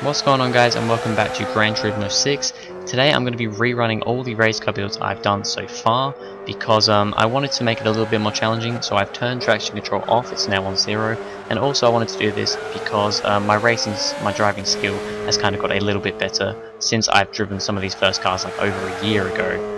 What's going on, guys, and welcome back to Gran Turismo 6. Today I'm going to be rerunning all the race car builds I've done so far because I wanted to make it a little bit more challenging, so I've turned traction control off. It's now on 0, and also I wanted to do this because my driving skill has kind of got a little bit better since I've driven some of these first cars like over a year ago.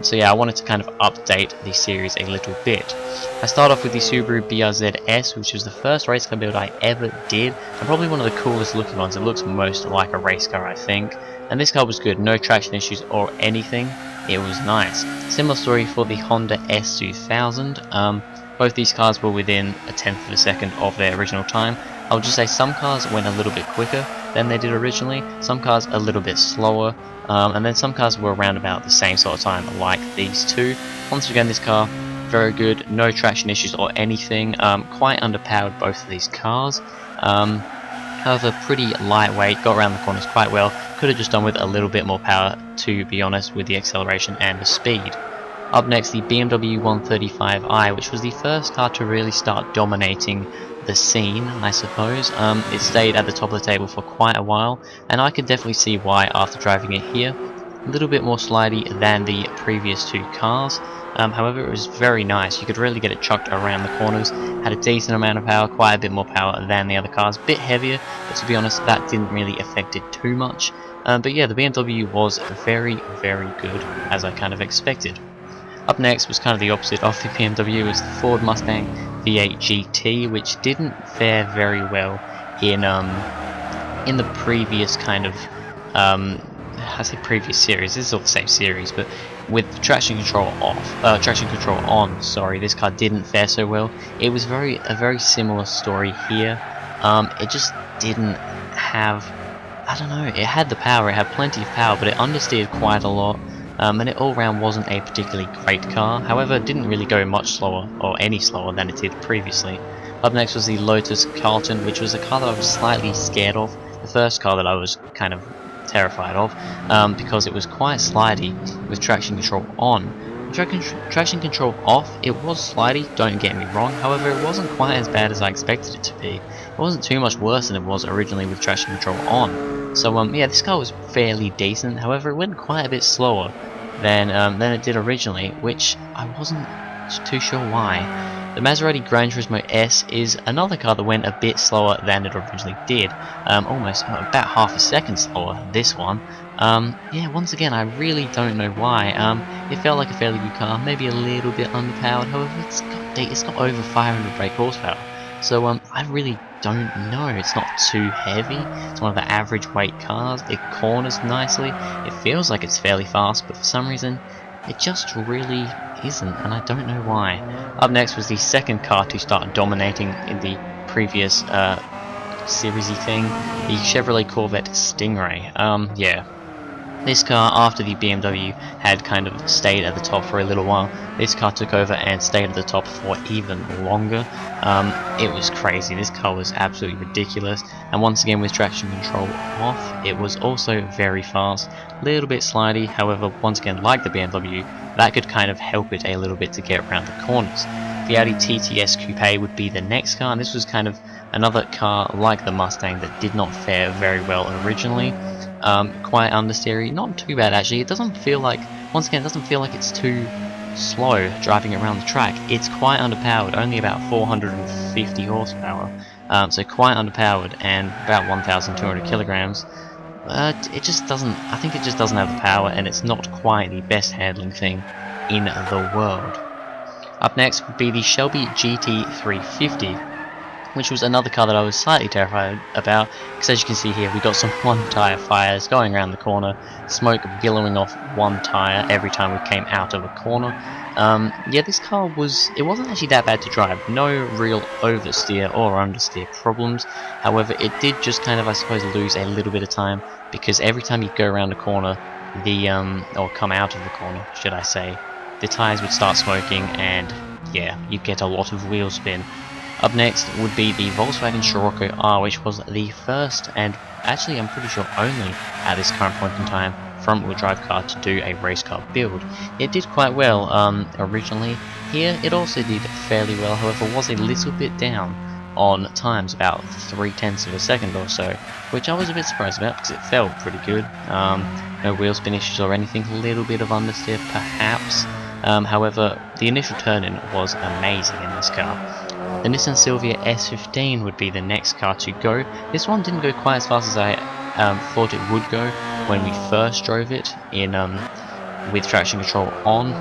So yeah, I wanted to kind of update the series a little bit. I start off with the Subaru BRZ-S, which was the first race car build I ever did, and probably one of the coolest looking ones. It looks most like a race car, I think. And this car was good, no traction issues or anything. It was nice. Similar story for the Honda S2000. Both these cars were within a tenth of a second of their original time. I would just say some cars went a little bit quicker than they did originally, some cars a little bit slower, and then some cars were around about the same sort of time, like these two. Once again, this car, very good, no traction issues or anything, quite underpowered, both of these cars. However, pretty lightweight, got around the corners quite well, could have just done with a little bit more power, to be honest, with the acceleration and the speed. Up next, the BMW 135i, which was the first car to really start dominating the scene, I suppose. It stayed at the top of the table for quite a while, and I could definitely see why after driving it here. A little bit more slidey than the previous two cars. However, it was very nice. You could really get it chucked around the corners. Had a decent amount of power, quite a bit more power than the other cars. Bit heavier, but to be honest, that didn't really affect it too much. But yeah, the BMW was very, very good, as I kind of expected. Up next was kind of the opposite of the BMW. It was the Ford Mustang V8 GT, which didn't fare very well in the previous kind of I say previous series. This is all the same series, but with traction control on, sorry, this car didn't fare so well. It was a very similar story here. It just didn't have, I don't know, it had the power, it had plenty of power, but it understeered quite a lot. And it all round wasn't a particularly great car. However, it didn't really go much slower, or any slower than it did previously. Up next was the Lotus Carlton, which was a car that I was slightly scared of. The first car that I was kind of terrified of, because it was quite slidey with traction control on. Traction control off, it was slidey, don't get me wrong. However, it wasn't quite as bad as I expected it to be. It wasn't too much worse than it was originally with traction control on. So yeah, this car was fairly decent. However, it went quite a bit slower than it did originally, which I wasn't too sure why. The Maserati Gran Turismo S is another car that went a bit slower than it originally did, almost about half a second slower, this one. Yeah, once again, I really don't know why. It felt like a fairly good car, maybe a little bit underpowered. However, it's got over 500 brake horsepower, so I really don't know. It's not too heavy. It's one of the average weight cars. It corners nicely. It feels like it's fairly fast, but for some reason it just really isn't, and I don't know why. Up next was the second car to start dominating in the previous seriesy thing, the Chevrolet Corvette Stingray. Yeah. This car, after the BMW had kind of stayed at the top for a little while, this car took over and stayed at the top for even longer. It was crazy. This car was absolutely ridiculous, and once again with traction control off, it was also very fast, a little bit slidey. However, once again, like the BMW, that could kind of help it a little bit to get around the corners. The Audi TTS Coupe would be the next car, and this was kind of another car like the Mustang that did not fare very well originally. Quite understeery, not too bad actually. It doesn't feel like, once again, it doesn't feel like it's too slow driving around the track. It's quite underpowered, only about 450 horsepower, so quite underpowered, and about 1,200 kilograms. It just doesn't, I think it just doesn't have the power, and it's not quite the best handling thing in the world. Up next would be the Shelby GT350, which was another car that I was slightly terrified about, because as you can see here, we got some one-tyre fires going around the corner, smoke billowing off one tyre every time we came out of a corner. Yeah, this car it wasn't actually that bad to drive, no real oversteer or understeer problems. However, it did just kind of, I suppose, lose a little bit of time, because every time you go around a corner, or come out of the corner, should I say, the tyres would start smoking, and yeah, you'd get a lot of wheel spin. Up next would be the Volkswagen Scirocco R, which was the first, and actually I'm pretty sure only at this current point in time, front wheel drive car to do a race car build. It did quite well originally. Here it also did fairly well, however was a little bit down on times, about 0.3 of a second or so, which I was a bit surprised about because it felt pretty good. No wheel spin issues or anything, a little bit of understeer perhaps. However, the initial turn-in was amazing in this car. The Nissan Silvia S15 would be the next car to go. This one didn't go quite as fast as I thought it would go when we first drove it in with traction control on.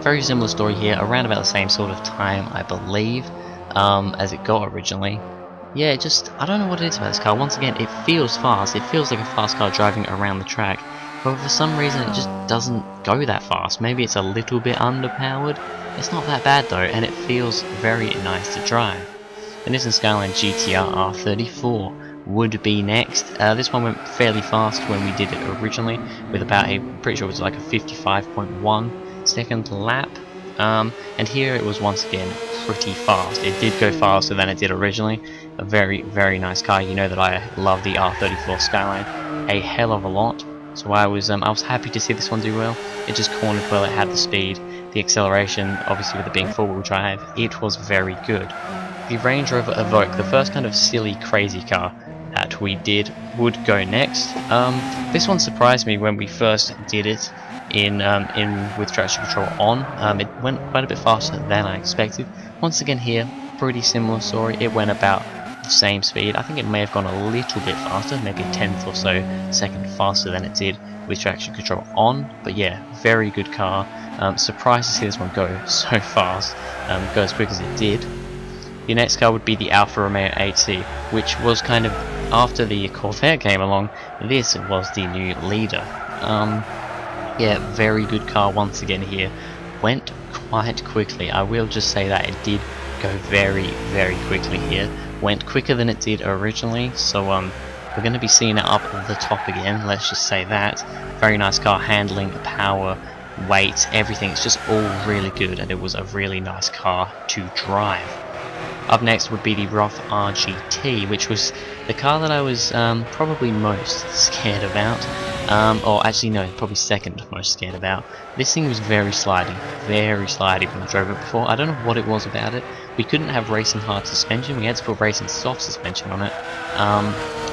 Very similar story here, around about the same sort of time I believe as it got originally. Yeah, I don't know what it is about this car. Once again, it feels fast. It feels like a fast car driving around the track. But for some reason it just doesn't go that fast. Maybe it's a little bit underpowered. It's not that bad though, and it feels very nice to drive. The Nissan Skyline GTR R34 would be next. This one went fairly fast when we did it originally, with about pretty sure it was like a 55.1 second lap. And here it was once again pretty fast. It did go faster than it did originally. A very, very nice car. You know that I love the R34 Skyline a hell of a lot. So I was happy to see this one do well. It just cornered well, it had the speed, the acceleration, obviously with it being four-wheel drive, it was very good. The Range Rover Evoque, the first kind of silly, crazy car that we did, would go next. This one surprised me when we first did it in with traction control on. It went quite a bit faster than I expected. Once again here, pretty similar story. It went about the same speed. I think it may have gone a little bit faster, maybe a tenth or so second faster than it did with traction control on. But yeah, very good car. Surprised to see this one go so fast, go as quick as it did. The next car would be the Alfa Romeo 8C, which was kind of, after the Corvette came along, this was the new leader. Yeah, very good car once again here. Went quite quickly, I will just say that it did go very, very quickly here. Went quicker than it did originally, so we're going to be seeing it up the top again, let's just say that. Very nice car, handling, power, weight, everything, it's just all really good, and it was a really nice car to drive. Up next would be the Roth RGT, which was the car that I was probably most scared about. Or actually no, probably second most scared about. This thing was very slidey when I drove it before. I don't know what it was about it. We couldn't have racing hard suspension, we had to put racing soft suspension on it.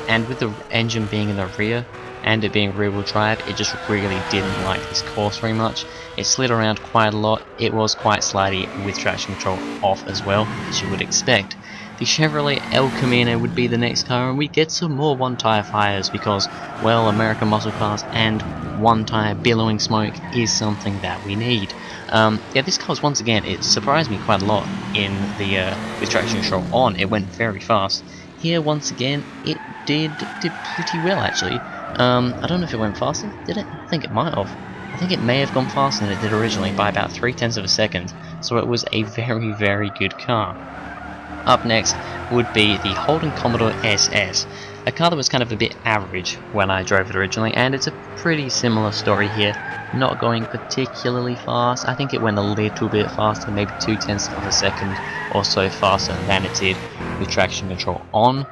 And with the engine being in the rear, and it being rear wheel drive, it just really didn't like this course very much. It slid around quite a lot, it was quite slidey with traction control off as well, as you would expect. The Chevrolet El Camino would be the next car, and we get some more one-tire fires because, well, American muscle cars and one-tire billowing smoke is something that we need. Yeah, this car was, once again, it surprised me quite a lot in the with traction control on. It went very fast. Here, once again, it did pretty well actually. I don't know if it went faster, did it? I think it might have. I think it may have gone faster than it did originally by about 0.3 of a second, so it was a very, very good car. Up next would be the Holden Commodore SS, a car that was kind of a bit average when I drove it originally, and it's a pretty similar story here. Not going particularly fast. I think it went a little bit faster, maybe 0.2 of a second or so faster than it did with traction control on.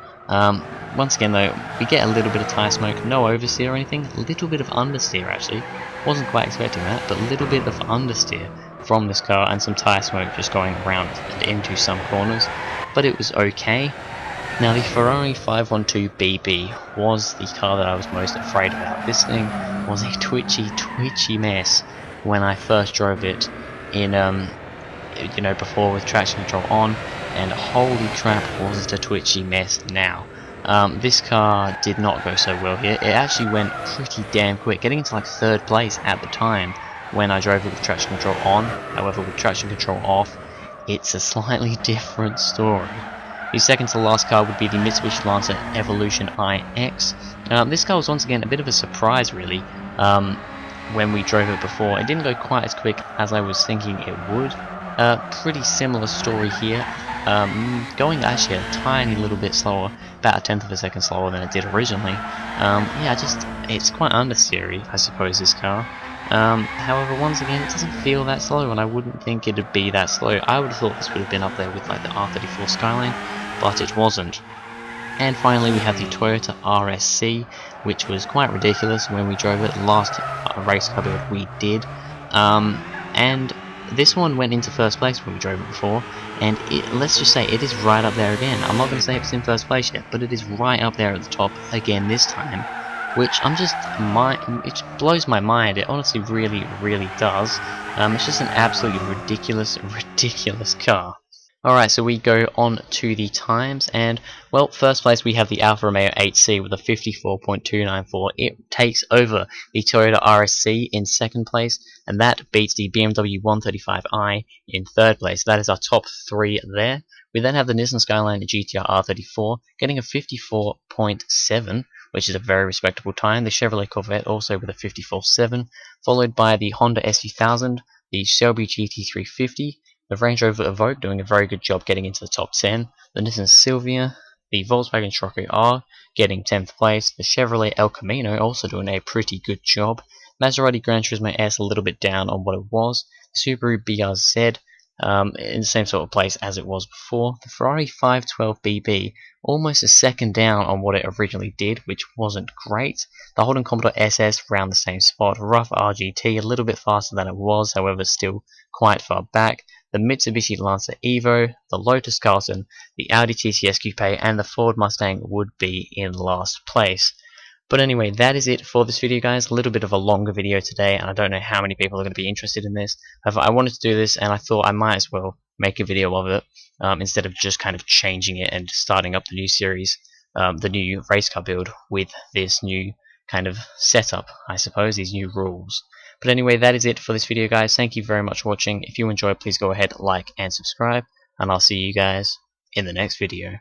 Once again though, we get a little bit of tyre smoke, no oversteer or anything, a little bit of understeer actually. Wasn't quite expecting that, but a little bit of understeer from this car and some tyre smoke just going around and into some corners, but it was okay. Now the Ferrari 512BB was the car that I was most afraid about. This thing was a twitchy mess when I first drove it in you know, before with traction control on, and holy crap was it a twitchy mess now. This car did not go so well here. It actually went pretty damn quick, getting into like 3rd place at the time when I drove it with traction control on. However, with traction control off, it's a slightly different story. The second to last car would be the Mitsubishi Lancer Evolution IX. This car was once again a bit of a surprise really when we drove it before. It didn't go quite as quick as I was thinking it would. Pretty similar story here. Going actually a tiny little bit slower, about 1/10 of a second slower than it did originally. Yeah, it's quite understeery, I suppose, this car. However, once again, it doesn't feel that slow, and I wouldn't think it'd be that slow. I would have thought this would have been up there with like the R34 Skyline, but it wasn't. And finally we have the Toyota RSC, which was quite ridiculous when we drove it. Last race car build we did. And this one went into first place when we drove it before, and let's just say it is right up there again. I'm not going to say it's in first place yet, but it is right up there at the top again this time, which it blows my mind. It honestly really does. It's just an absolutely ridiculous car. Alright, so we go on to the times, and, well, first place we have the Alfa Romeo 8C with a 54.294. It takes over the Toyota RSC in second place, and that beats the BMW 135i in third place. That is our top three there. We then have the Nissan Skyline GTR R34 getting a 54.7, which is a very respectable time. The Chevrolet Corvette also with a 54.7, followed by the Honda S2000, the Shelby GT350, the Range Rover Evoque doing a very good job getting into the top 10, the Nissan Silvia, the Volkswagen Scirocco R getting 10th place, the Chevrolet El Camino also doing a pretty good job, Maserati Gran Turismo S a little bit down on what it was, the Subaru BRZ in the same sort of place as it was before, the Ferrari 512BB almost a second down on what it originally did, which wasn't great, the Holden Commodore SS around the same spot, Rough RGT a little bit faster than it was, however still quite far back, the Mitsubishi Lancer Evo, the Lotus Carlton, the Audi TCS Coupe, and the Ford Mustang would be in last place. But anyway, that is it for this video, guys. A little bit of a longer video today, and I don't know how many people are going to be interested in this. However, I wanted to do this, and I thought I might as well make a video of it instead of just kind of changing it and starting up the new series, the new race car build with this new kind of setup, I suppose, these new rules. But anyway, that is it for this video, guys. Thank you very much for watching. If you enjoyed, please go ahead, like, and subscribe, and I'll see you guys in the next video.